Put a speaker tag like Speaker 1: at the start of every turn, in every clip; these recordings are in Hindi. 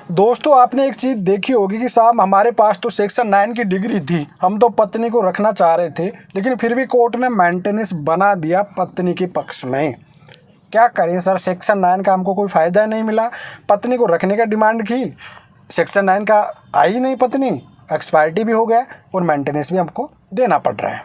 Speaker 1: दोस्तों आपने एक चीज़ देखी होगी कि साहब हमारे पास तो सेक्शन 9 की डिग्री थी, हम तो पत्नी को रखना चाह रहे थे, लेकिन फिर भी कोर्ट ने मेंटेनेंस बना दिया पत्नी के पक्ष में। क्या करें सर, सेक्शन 9 का हमको कोई फ़ायदा नहीं मिला। पत्नी को रखने का डिमांड की, सेक्शन 9 का आई नहीं पत्नी, एक्सपायरिटी भी हो गया और मेंटेनेंस भी हमको देना पड़ रहा है।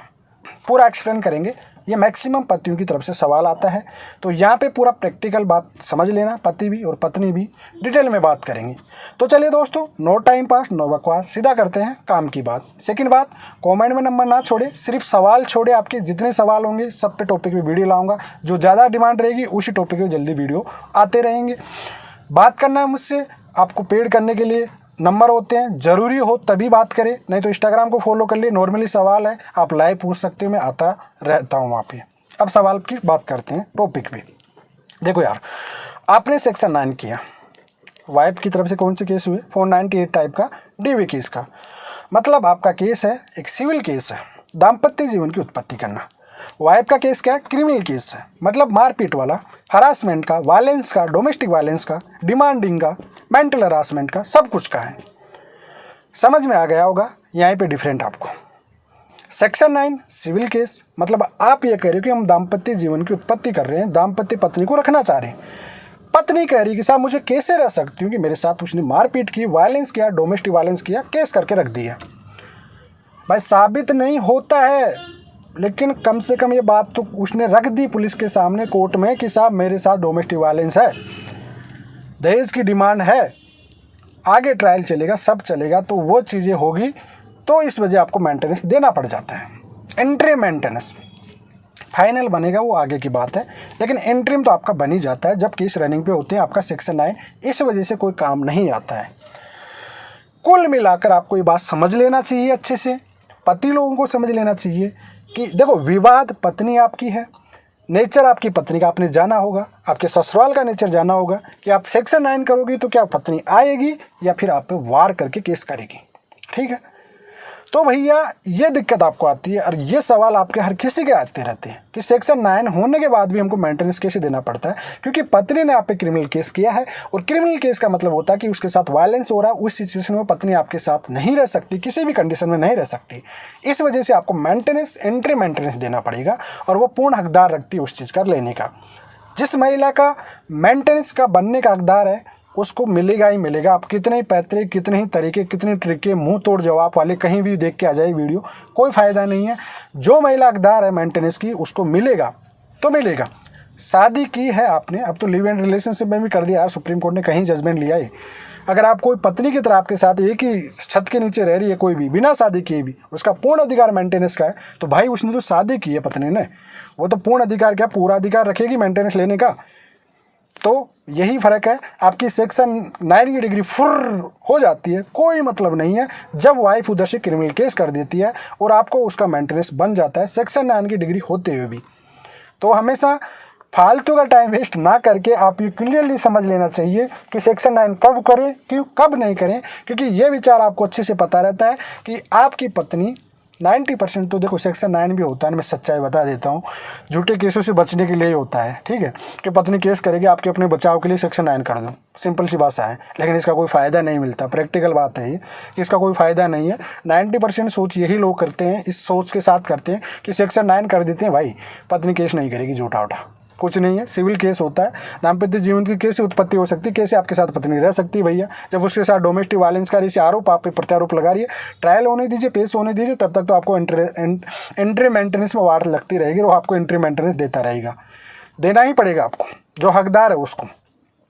Speaker 1: पूरा एक्सप्लेन करेंगे, ये मैक्सिमम पतियों की तरफ से सवाल आता है, तो यहाँ पे पूरा प्रैक्टिकल बात समझ लेना, पति भी और पत्नी भी डिटेल में बात करेंगे। तो चलिए दोस्तों, नो टाइम पास नो बकवास, सीधा करते हैं काम की बात। सेकंड बात, कमेंट में नंबर ना छोड़े, सिर्फ सवाल छोड़े। आपके जितने सवाल होंगे सब पे टॉपिक पे वीडियो लाऊंगा, जो ज़्यादा डिमांड रहेगी उसी टॉपिक पे जल्दी वीडियो आते रहेंगे। बात करना है मुझसे, आपको पेड करने के लिए नंबर होते हैं, ज़रूरी हो तभी बात करें, नहीं तो इंस्टाग्राम को फॉलो कर लिए। नॉर्मली सवाल है, आप लाइव पूछ सकते हो, मैं आता रहता हूँ वहाँ पे। अब सवाल की बात करते हैं टॉपिक पे। देखो यार, आपने सेक्शन 9 किया, वाइफ की तरफ से कौन से केस हुए, 498 टाइप का डीवी केस का, मतलब आपका केस है एक सिविल केस है, दाम्पत्य जीवन की उत्पत्ति करना। वाइफ का केस क्या है, क्रिमिनल केस है, मतलब मारपीट वाला, हरासमेंट का, वायलेंस का, डोमेस्टिक वायलेंस का, डिमांडिंग का, मेंटल हरासमेंट का, सब कुछ का है। समझ में आ गया होगा यहाँ पे डिफरेंट आपको। सेक्शन 9 सिविल केस, मतलब आप ये कह रहे हो कि हम दाम्पत्य जीवन की उत्पत्ति कर रहे हैं, दाम्पत्य पत्नी को रखना चाह रहे हैं। पत्नी कह रही कि साहब मुझे कैसे रह सकती हूँ कि मेरे साथ उसने मारपीट की, वायलेंस किया, डोमेस्टिक वायलेंस किया, केस करके रख दिया। भाई साबित नहीं होता है, लेकिन कम से कम ये बात तो उसने रख दी पुलिस के सामने कोर्ट में कि साहब मेरे साथ डोमेस्टिक वायलेंस है, दहेज की डिमांड है, आगे ट्रायल चलेगा, सब चलेगा, तो वो चीज़ें होगी, तो इस वजह आपको मेंटेनेंस देना पड़ जाता है। एंट्री मेंटेनेंस फाइनल बनेगा वो आगे की बात है, लेकिन एंट्रीम तो आपका बन ही जाता है जब केस रनिंग पे होते हैं। आपका सेक्शन 9 इस वजह से कोई काम नहीं आता है। कुल मिलाकर आपको ये बात समझ लेना चाहिए, अच्छे से पति लोगों को समझ लेना चाहिए कि देखो, विवाद पत्नी आपकी है, नेचर आपकी पत्नी का आपने जाना होगा, आपके ससुराल का नेचर जाना होगा कि आप सेक्शन 9 करोगी तो क्या पत्नी आएगी या फिर आप पे वार करके केस करेगी। ठीक है, तो भैया ये दिक्कत आपको आती है और ये सवाल आपके हर किसी के आते रहते हैं कि सेक्शन 9 होने के बाद भी हमको मेंटेनेंस कैसे देना पड़ता है, क्योंकि पत्नी ने आप पे क्रिमिनल केस किया है, और क्रिमिनल केस का मतलब होता है कि उसके साथ वायलेंस हो रहा है। उस सिचुएशन में पत्नी आपके साथ नहीं रह सकती, किसी भी कंडीशन में नहीं रह सकती। इस वजह से आपको मेंटेनेंस, एंट्री मेंटेनेंस देना पड़ेगा, और वो पूर्ण हकदार रखती है उस चीज़ का लेने का। जिस महिला का मेंटेनेंस का बनने का हकदार है उसको मिलेगा ही मिलेगा। आप कितने ही पैतरे, कितने ही तरीके, कितने ट्रिके, मुंह तोड़ जवाब वाले कहीं भी देख के आ जाए वीडियो, कोई फ़ायदा नहीं है। जो महिला हकदार है मेंटेनेंस की उसको मिलेगा तो मिलेगा। शादी की है आपने, अब तो लिव इन रिलेशनशिप में भी कर दिया यार, सुप्रीम कोर्ट ने कहीं जजमेंट लिया है। अगर आप कोई पत्नी की तरह आपके साथ एक ही छत के नीचे रह रही है कोई भी, बिना शादी किए भी, उसका पूर्ण अधिकार मेंटेनेंस का है, तो भाई उसने तो शादी की है पत्नी ने, वो तो पूर्ण अधिकार क्या, पूरा अधिकार रखेगी मेंटेनेंस लेने का। तो यही फ़र्क है, आपकी सेक्शन 9 की डिग्री फुर हो जाती है, कोई मतलब नहीं है जब वाइफ उधर से क्रिमिनल केस कर देती है और आपको उसका मेंटेनेंस बन जाता है सेक्शन 9 की डिग्री होते हुए भी। तो हमेशा फालतू का टाइम वेस्ट ना करके आप ये क्लियरली समझ लेना चाहिए कि सेक्शन 9 कब करें, क्यों कब नहीं करें, क्योंकि ये विचार आपको अच्छे से पता रहता है कि आपकी पत्नी 90% तो देखो सेक्शन 9 भी होता है, मैं सच्चाई बता देता हूँ, झूठे केसों से बचने के लिए ही होता है। ठीक है, कि पत्नी केस करेगी आपके अपने बचाव के लिए सेक्शन 9 कर दो, सिंपल सी बात है, लेकिन इसका कोई फ़ायदा नहीं मिलता। प्रैक्टिकल बात है ये कि इसका कोई फ़ायदा नहीं है। 90% सोच यही लोग करते हैं, इस सोच के साथ करते हैं कि सेक्शन 9 कर देते हैं, भाई पत्नी केस नहीं करेगी, झूठा उठा कुछ नहीं है, सिविल केस होता है। दाम्पत्य जीवन की कैसे उत्पत्ति हो सकती है, कैसे आपके साथ पत्नी रह सकती है भैया, जब उसके साथ डोमेस्टिक वायलेंस का जैसे आरोप आप पे प्रत्यारोप लगा रही है। ट्रायल होने दीजिए, पेश होने दीजिए, तब तक तो आपको एंट्री मेंटेनेंस में वार लगती रहेगी और आपको एंट्री मेंटेनेंस देता रहेगा, देना ही पड़ेगा आपको, जो हकदार है उसको।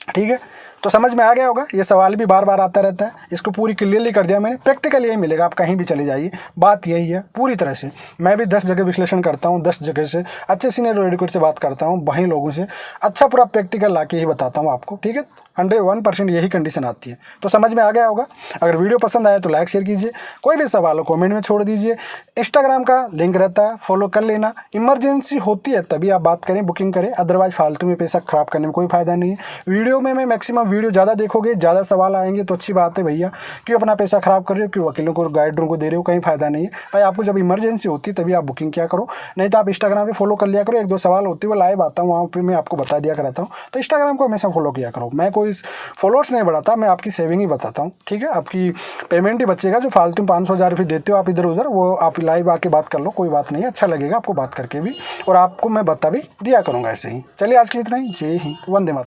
Speaker 1: ठीक है, तो समझ में आ गया होगा। ये सवाल भी बार बार आता रहता है, इसको पूरी क्लियरली कर दिया मैंने। प्रैक्टिकल यही मिलेगा, आप कहीं भी चले जाइए, बात यही है पूरी तरह से। मैं भी 10 जगह विश्लेषण करता हूँ, 10 जगह से अच्छे सीनियर एडवोकेट से बात करता हूँ, वहीं लोगों से अच्छा पूरा प्रैक्टिकल ला के ही बताता हूँ आपको। ठीक है, 101% यही कंडीशन आती है। तो समझ में आ गया होगा। अगर वीडियो पसंद आया तो लाइक शेयर कीजिए, कोई भी सवाल हो कमेंट में छोड़ दीजिए। इंस्टाग्राम का लिंक रहता है, फॉलो कर लेना। इमरजेंसी होती है तभी आप बात करें, बुकिंग करें, अदरवाइज फालतू में पैसा खराब करने में कोई फ़ायदा नहीं है। वीडियो में मैं मैक्सिमम वीडियो ज़्यादा देखोगे, ज़्यादा सवाल आएंगे तो अच्छी बात है भैया। क्यों अपना पैसा ख़राब कर रहे हो, क्यों वकीलों को, गाइडरों को दे रहे हो, कहीं फ़ायदा नहीं है भाई। आपको जब इमरजेंसी होती है तभी आप बुकिंग किया करो, नहीं तो आप इंस्टाग्राम पे फॉलो कर लिया करो। 1-2 सवाल होते हुए लाइव आता हूँ, वहाँ पे मैं आपको बता दिया कराता हूँ। तो इंस्टाग्राम को हमेशा फॉलो किया करो। मैं कोई फॉलोअर्स नहीं बढ़ाता, मैं आपकी सेविंग ही बताता हूँ, ठीक है। आपकी पेमेंट ही बचेगा, जो फालतू 500-1000 रुपये देते हो आप इधर उधर, वो आप लाइव आके बात कर लो, कोई बात नहीं है, अच्छा लगेगा आपको बात करके भी, और आपको मैं बता भी दिया करूँगा ऐसे ही। चलिए आज के लिए इतना ही। जय हिंद, वंदे मातरम।